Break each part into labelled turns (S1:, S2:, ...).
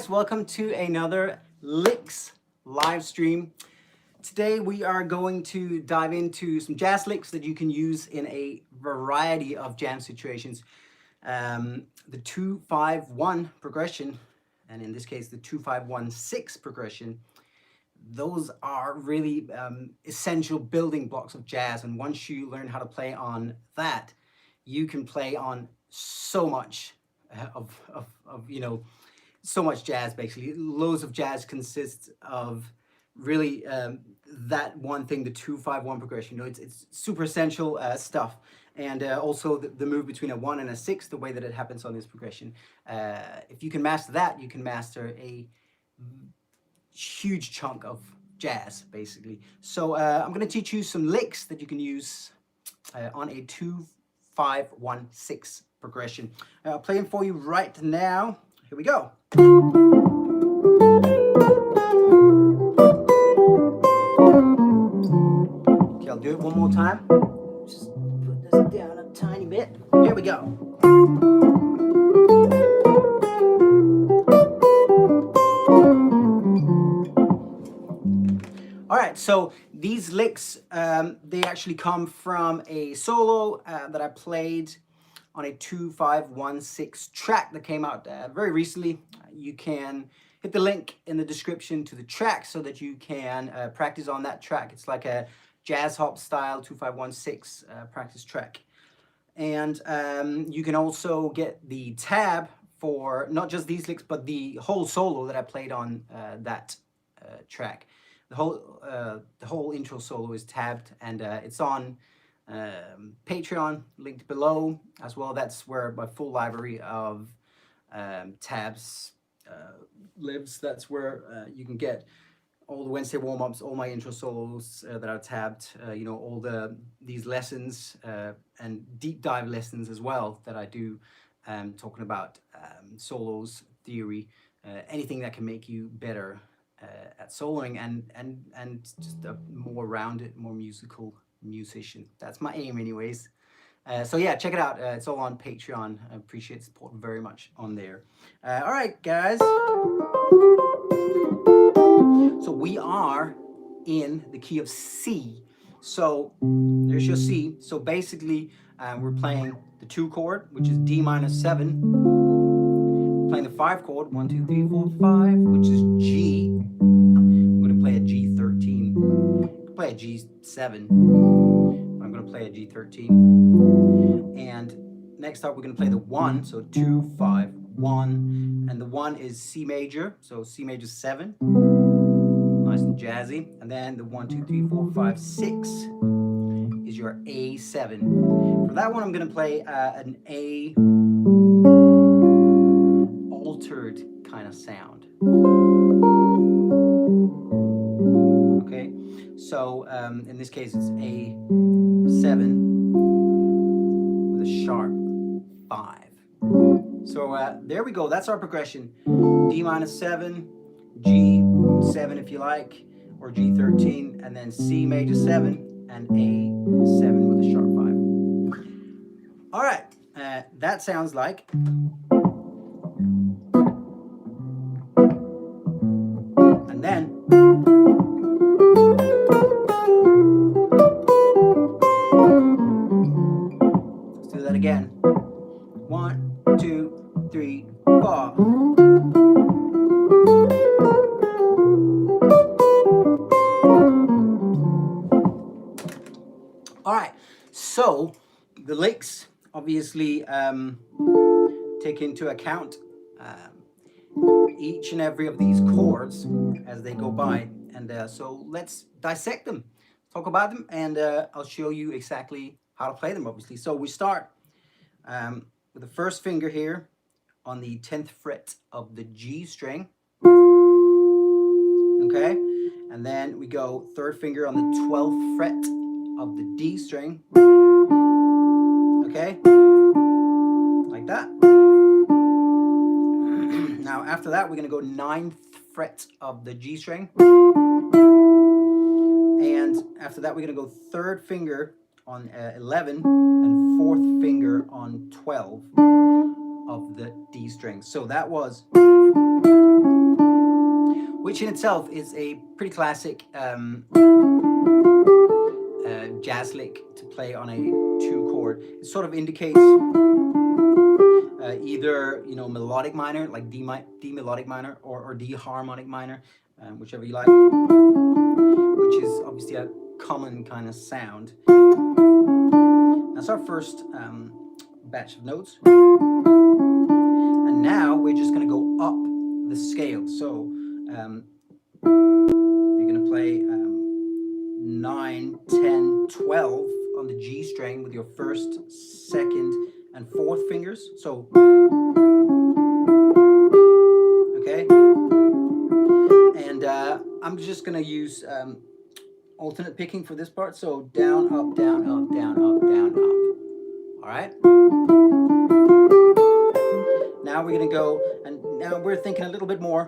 S1: guys, welcome to another Licks live stream. Today we are going to dive into some jazz licks that you can use in a variety of jam situations. The 2-5-1 progression, and in this case the 2-5-1-6 progression, those are really essential building blocks of jazz, and once you learn how to play on that, you can play on so much of so much jazz. Basically, loads of jazz consists of really that one thing, the 2-5-1 progression. It's super essential stuff, and also the move between a 1 and a 6, the way that it happens on this progression. If you can master that, you can master a huge chunk of jazz, basically. So I'm going to teach you some licks that you can use on a 2-5-1-6 progression. I'll play them for you right now. Here we go. Okay, I'll do it one more time. Just put this down a tiny bit. Here we go. All right, so these licks, they actually come from a solo that I played on a 2-5-1-6 track that came out very recently. You can hit the link in the description to the track so that you can practice on that track. It's like a jazz hop style 2-5-1-6 practice track. And you can also get the tab for not just these licks, but the whole solo that I played on that track. The whole intro solo is tabbed, and it's on Patreon, linked below as well. That's where my full library of tabs lives. That's where you can get all the Wednesday warm-ups, all my intro solos that are tabbed, all these lessons and deep dive lessons as well that I do, talking about solos, theory, anything that can make you better at soloing and just a more rounded, more musical musician. That's my aim anyways. So yeah, check it out. It's all on Patreon. I appreciate the support very much on there. All right, guys. So we are in the key of C. So there's your C. So basically, we're playing the 2 chord, which is D-7. Playing the 5 chord, 1, 2, 3, 4, 5, which is G. I'm going to play a G13. Play a G7. I'm going to play a G13. And next up, we're going to play the 1. So 2, 5, 1. And the 1 is C major. So C major 7. Nice and jazzy. And then the 1, 2, 3, 4, 5, 6 is your A7. For that one, I'm going to play an A altered kind of sound. Okay, so in this case it's A7 with a sharp 5. So there we go. That's our progression. D-7, G7 if you like, or G13, and then C major 7 and A7 with a sharp 5. All right, that sounds like. And then let's do that again. 1, 2, 3, 4. All right, so the licks obviously take into account each and every of these chords as they go by, and so let's dissect them, talk about them, and I'll show you exactly how to play them, obviously. So we start with the first finger here on the 10th fret of the G string, okay, and then we go third finger on the 12th fret of the D string, okay, like that. Now after that, we're going to go 9th fret of the G string, and after that we're going to go third finger on 11 and fourth finger on 12 of the D string. So that was which in itself is a pretty classic jazz lick to play on a 2-chord. It sort of indicates either, you know, melodic minor, like D melodic minor, or D harmonic minor, whichever you like, which is obviously a common kind of sound. That's our first batch of notes. And now we're just going to go up the scale. So you're going to play 9, 10, 12 on the G string with your first, second, and fourth fingers. So, okay. And I'm just going to use alternate picking for this part. So down, up, down, up, down, up, down, up. All right. Now we're going to go, and now we're thinking a little bit more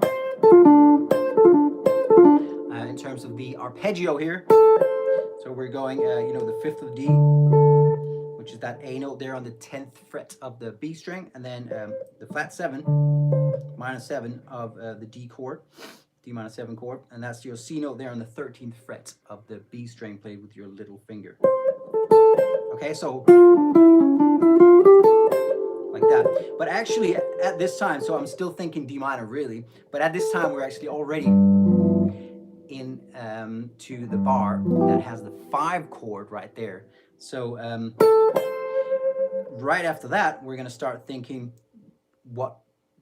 S1: in terms of the arpeggio here. So we're going, you know, the 5th of D, which is that A note there on the 10th fret of the B string, and then the flat 7, minus 7 of the D chord, D minor 7 chord, and that's your C note there on the 13th fret of the B string played with your little finger. Okay, so like that. But actually at this time, so I'm still thinking D minor really, but at this time we're actually already in to the bar that has the 5 chord right there. So right after that, we're going to start thinking what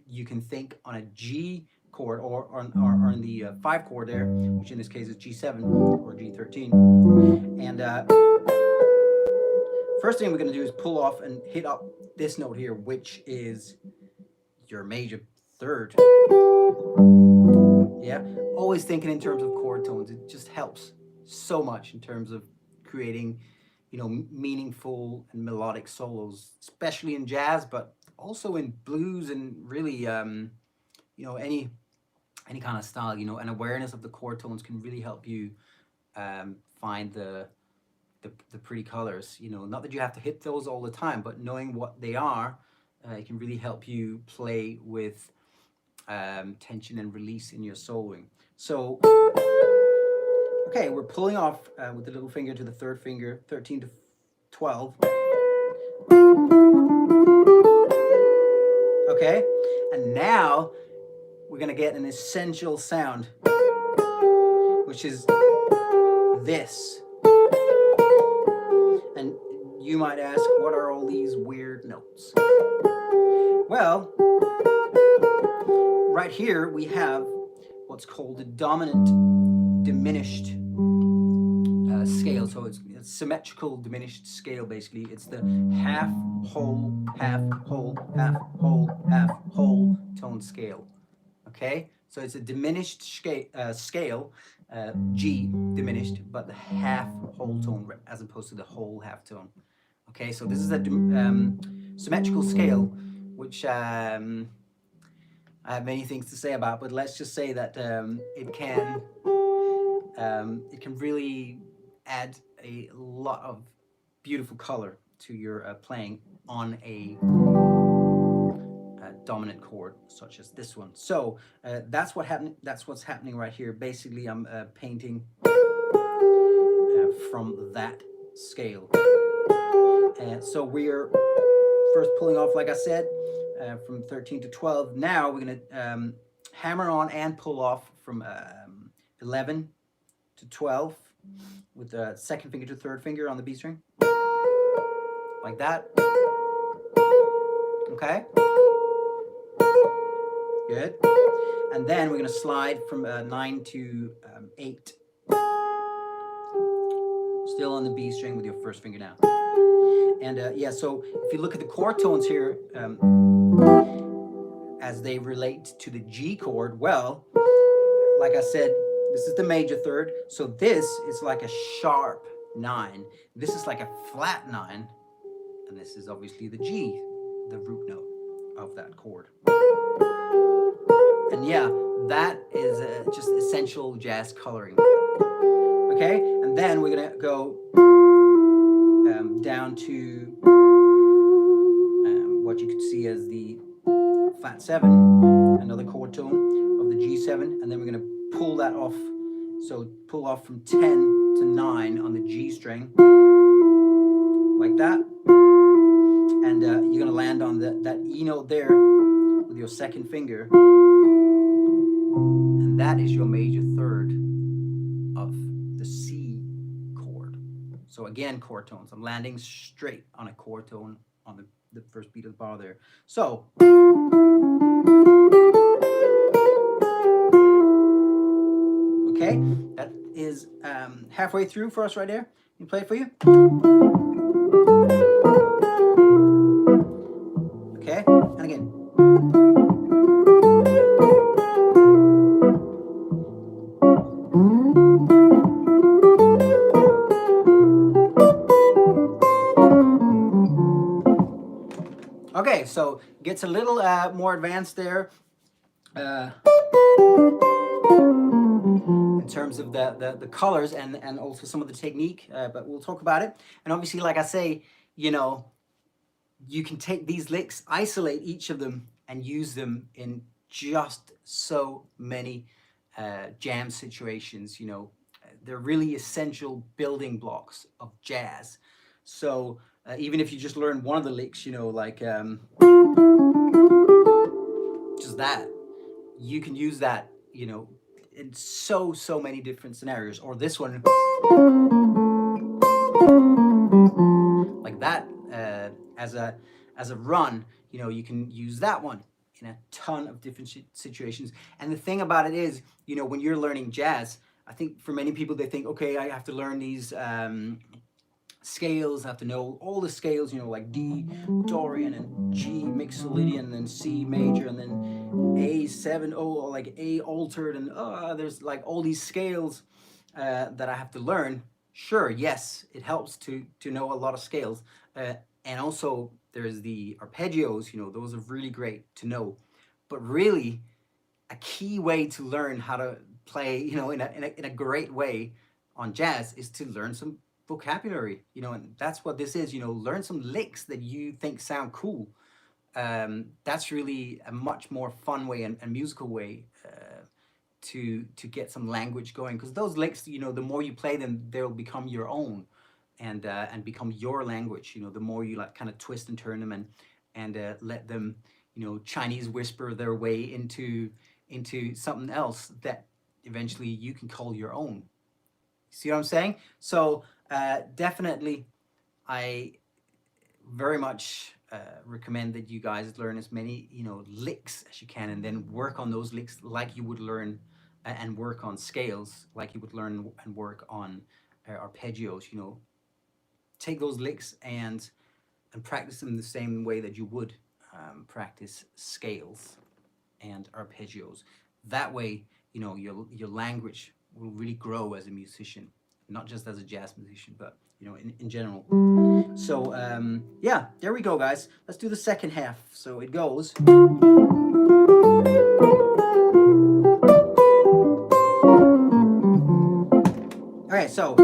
S1: you can think on a G chord or on the 5 chord there, which in this case is G7 or G13. And first thing we're going to do is pull off and hit up this note here, which is your major third. Yeah, always thinking in terms of chord tones. It just helps so much in terms of creating, you know, meaningful and melodic solos, especially in jazz, but also in blues and really, you know, any kind of style. You know, an awareness of the chord tones can really help you find the pretty colors. You know, not that you have to hit those all the time, but knowing what they are, it can really help you play with tension and release in your soloing. So, okay, we're pulling off with the little finger to the 3rd finger, 13 to 12. Okay, and now we're gonna get an essential sound, which is this. And you might ask, what are all these weird notes? Well, right here we have what's called a dominant diminished scale. So it's symmetrical diminished scale, basically. It's the half, whole, half, whole, half, whole, half, whole tone scale. Okay? So it's a diminished scale, G diminished, but the half whole tone as opposed to the whole half tone. Okay, so this is a symmetrical scale, which I have many things to say about, but let's just say that it can really add a lot of beautiful color to your playing on a dominant chord such as this one. So that's what's happening right here. Basically, I'm painting from that scale. So we're first pulling off, like I said, from 13 to 12. Now we're going to hammer on and pull off from 11 to 12 with the 2nd finger to 3rd finger on the B string, like that. Okay, good. And then we're going to slide from 9 to 8, still on the B string with your 1st finger now. And yeah, so if you look at the chord tones here, as they relate to the G chord, well, like I said, this is the major 3rd. So this is like a sharp 9. This is like a flat 9. And this is obviously the G, the root note of that chord. And yeah, that is just essential jazz coloring. Okay, and then we're gonna go down to what you could see as the flat 7, another chord tone of the G7, and then we're gonna pull that off. So pull off from 10 to 9 on the G string, like that. And you're going to land on that E note there with your second finger. And that is your major third of the C chord. So again, chord tones. I'm landing straight on a chord tone on the first beat of the bar there. So okay, that is halfway through for us right there. Can I play it for you? Okay, and again. Okay, so gets a little more advanced there. In terms of the colors and also some of the technique, but we'll talk about it. And obviously, like I say, you know, you can take these licks, isolate each of them, and use them in just so many jam situations. You know, they're really essential building blocks of jazz. So even if you just learn one of the licks, you know, like just that, you can use that, you know, in so many different scenarios. Or this one, like that, as a run, you know, you can use that one in a ton of different situations. And the thing about it is, you know, when you're learning jazz, I think for many people, they think, okay, I have to learn these scales, I have to know all the scales, you know, like D, Dorian, and G Mixolydian, and C major, and then A7, or like A altered, and there's like all these scales that I have to learn. Sure, yes, it helps to know a lot of scales. And also there's the arpeggios, you know, those are really great to know. But really, a key way to learn how to play, you know, in a great way on jazz is to learn some vocabulary, you know, and that's what this is, you know, learn some licks that you think sound cool. That's really a much more fun way and musical way to get some language going, because those licks, you know, the more you play them, they'll become your own and become your language. You know, the more you like kind of twist and turn them and let them, you know, Chinese whisper their way into something else that eventually you can call your own. See what I'm saying? So definitely, I very much recommend that you guys learn as many, you know, licks as you can, and then work on those licks like you would learn and work on scales like you would learn and work on arpeggios. You know, take those licks and practice them the same way that you would practice scales and arpeggios. That way, you know, your language will really grow as a musician, not just as a jazz musician, but, you know, in general. So yeah, there we go, guys. Let's do the second half. So it goes. All right, so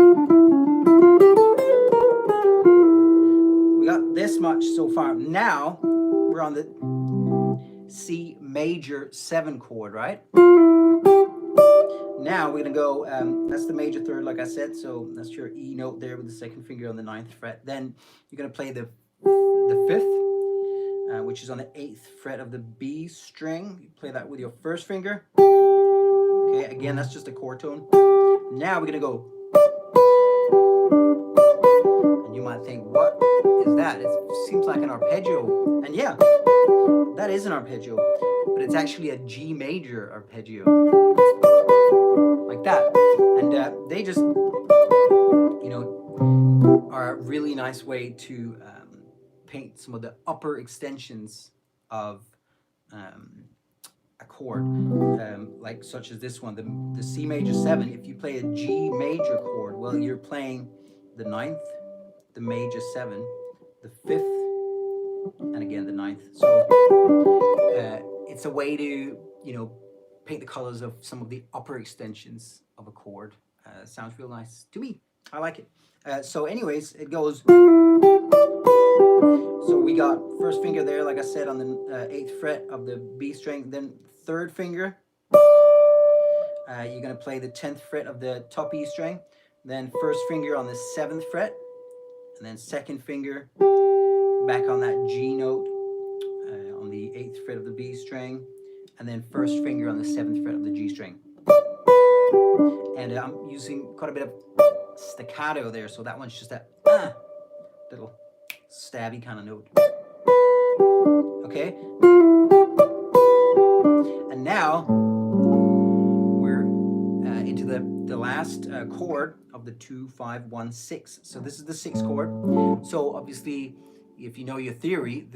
S1: we got this much so far. Now we're on the C major 7 chord, right? Now we're gonna go, that's the major third, like I said, so that's your E note there with the second finger on the 9th fret. Then you're gonna play the 5th, which is on the 8th fret of the B string. You play that with your first finger. Okay, again, that's just a chord tone. Now we're gonna go, and you might think, what is that? It seems like an arpeggio. And yeah, that is an arpeggio, but it's actually a G major arpeggio. Like that. And they just, you know, are a really nice way to paint some of the upper extensions of a chord, like such as this one, the C major 7. If you play a G major chord, well, you're playing the 9th, the major 7, the 5th, and again the 9th. So it's a way to, you know, paint the colors of some of the upper extensions of a chord. Sounds real nice to me. I like it. So anyways, it goes. So we got first finger there, like I said, on the 8th fret of the B string, then 3rd finger you're going to play the 10th fret of the top E string, then first finger on the 7th fret, and then second finger back on that G note on the 8th fret of the B string, and then first finger on the 7th fret of the G string. And I'm using quite a bit of staccato there, so that one's just that little stabby kind of note. Okay? And now we're into the last chord of the 2, 5, 1, 6. So this is the 6th chord. So obviously, if you know your theory,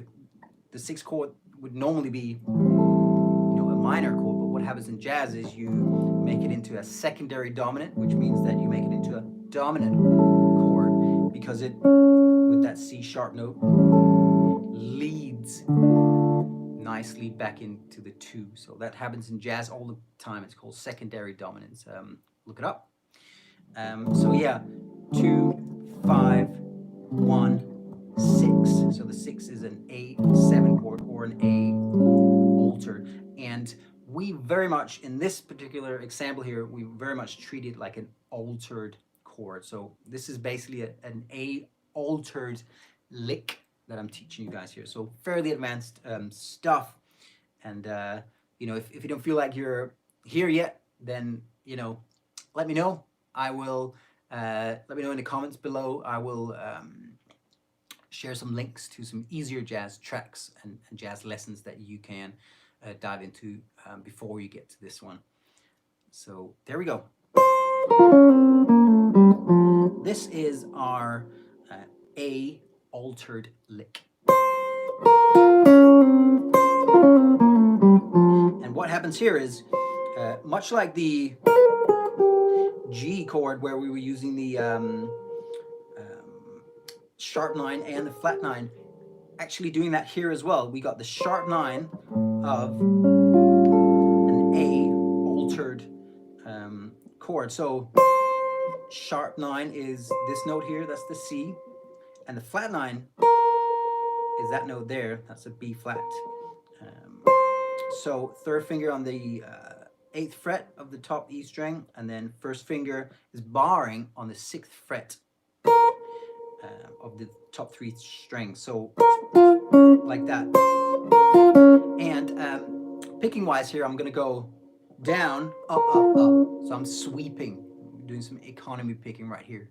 S1: the 6th chord would normally be, you know, a minor chord. But what happens in jazz is you make it into a secondary dominant, which means that you make it into a dominant chord, because it, with that C sharp note, leads nicely back into the 2. So that happens in jazz all the time. It's called secondary dominance. Look it up. So yeah, 2, 5, 1, 6. So the 6 is an A7 chord or an A altered. And we very much, in this particular example here, we very much treat it like an altered chord. So this is basically an A altered lick that I'm teaching you guys here. So fairly advanced stuff. And, you know, if you don't feel like you're here yet, then, you know, let me know. I will, let me know in the comments below. I will share some links to some easier jazz tracks and jazz lessons that you can dive into before you get to this one. So there we go. This is our A altered lick. And what happens here is, much like the G chord where we were using the sharp 9 and the flat 9, actually doing that here as well. We got the sharp 9 of an A altered chord. So sharp 9 is this note here, that's the C, and the flat 9 is that note there, that's a B flat. So third finger on the 8th fret of the top E string, and then first finger is barring on the 6th fret of the top 3 strings. So like that. And picking wise here, I'm gonna go down, up, up, up. So I'm sweeping, doing some economy picking right here.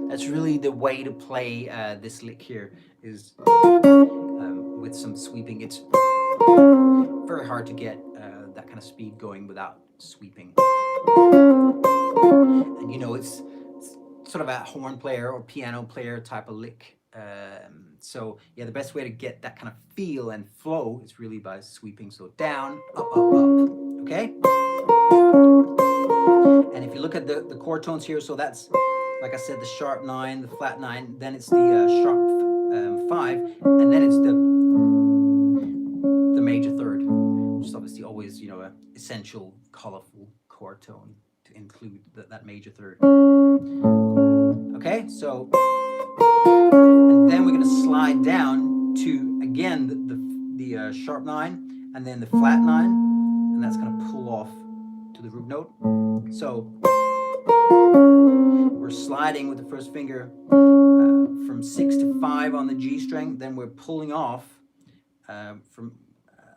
S1: That's really the way to play this lick here, is with some sweeping. It's very hard to get that kind of speed going without sweeping. And you know, it's sort of a horn player or piano player type of lick. So yeah, the best way to get that kind of feel and flow is really by sweeping. So down, up, up, up. Okay? And if you look at the chord tones here, so that's, like I said, the sharp 9, the flat 9, then it's the sharp 5, and then it's the major third, which is obviously always, you know, an essential, colorful chord tone to include that major third. Okay, so, and then we're going to slide down to, again, the sharp 9, and then the flat 9, and that's going to pull off to the root note. So we're sliding with the first finger from 6 to 5 on the G string, then we're pulling off from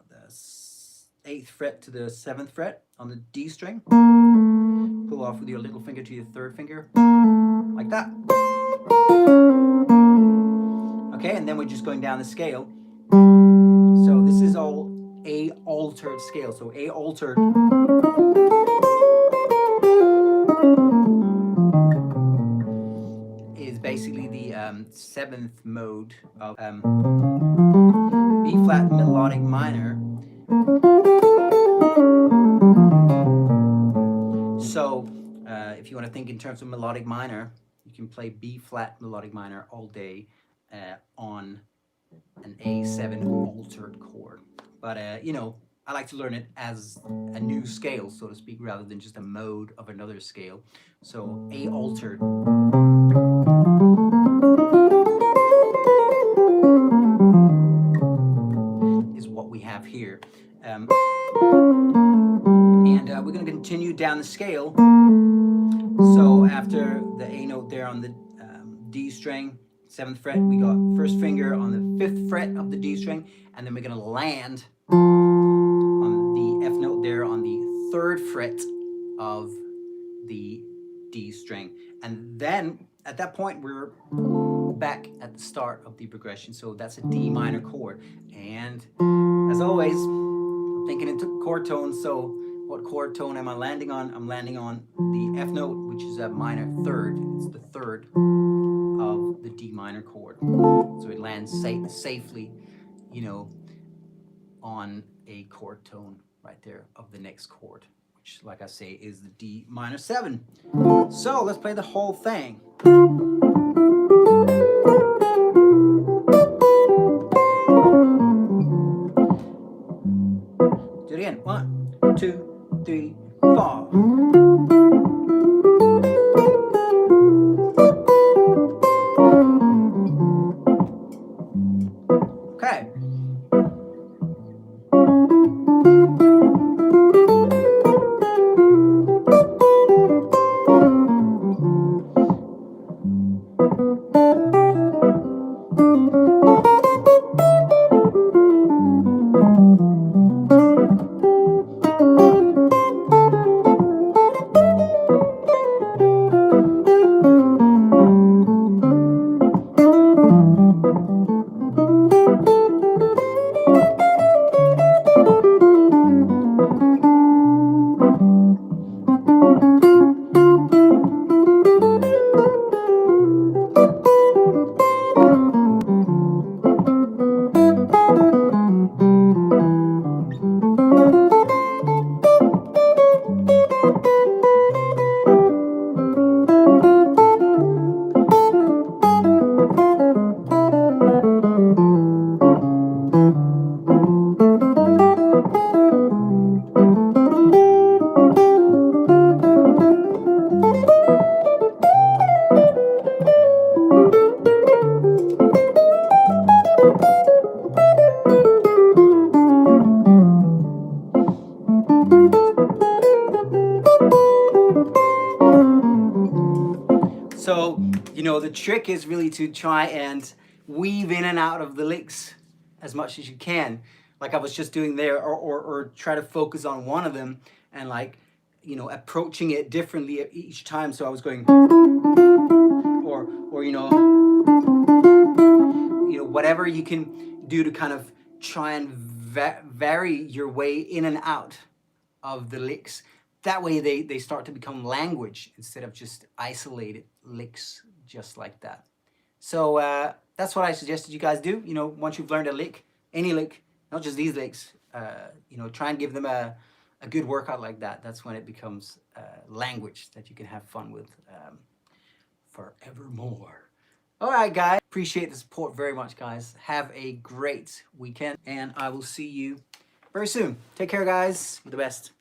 S1: the 8th fret to the 7th fret on the D string. Pull off with your little finger to your third finger, like that. Okay, and then we're just going down the scale. So this is all A altered scale. So A altered is basically the 7th mode of B flat melodic minor. So if you want to think in terms of melodic minor, you can play B flat melodic minor all day on an A7 altered chord. But you know, I like to learn it as a new scale, so to speak, rather than just a mode of another scale. So A altered is what we have here. And we're going to down the scale. So after the A note there on the D string, 7th fret, we got first finger on the 5th fret of the D string, and then we're gonna land on the F note there on the 3rd fret of the D string. And then at that point, we're back at the start of the progression. So that's a D minor chord. And as always, I'm thinking into chord tones. So what chord tone am I landing on? I'm landing on the F note, which is a minor 3rd. It's the 3rd of the D minor chord. So it lands safely, you know, on a chord tone right there of the next chord, which, like I say, is the D minor 7. So let's play the whole thing. Do it again. 1, 2, 3, 4. Okay. So, you know, the trick is really to try and weave in and out of the licks as much as you can, like I was just doing there, or try to focus on one of them and, like, you know, approaching it differently each time. So I was going, or you know, whatever you can do to kind of try and vary your way in and out of the licks. That way they start to become language instead of just isolated licks just like that. So that's what I suggested you guys do. You know, once you've learned a lick, any lick, not just these licks, you know, try and give them a good workout like that. That's when it becomes language that you can have fun with forevermore. All right, guys. Appreciate the support very much, guys. Have a great weekend, and I will see you very soon. Take care, guys. You're the best.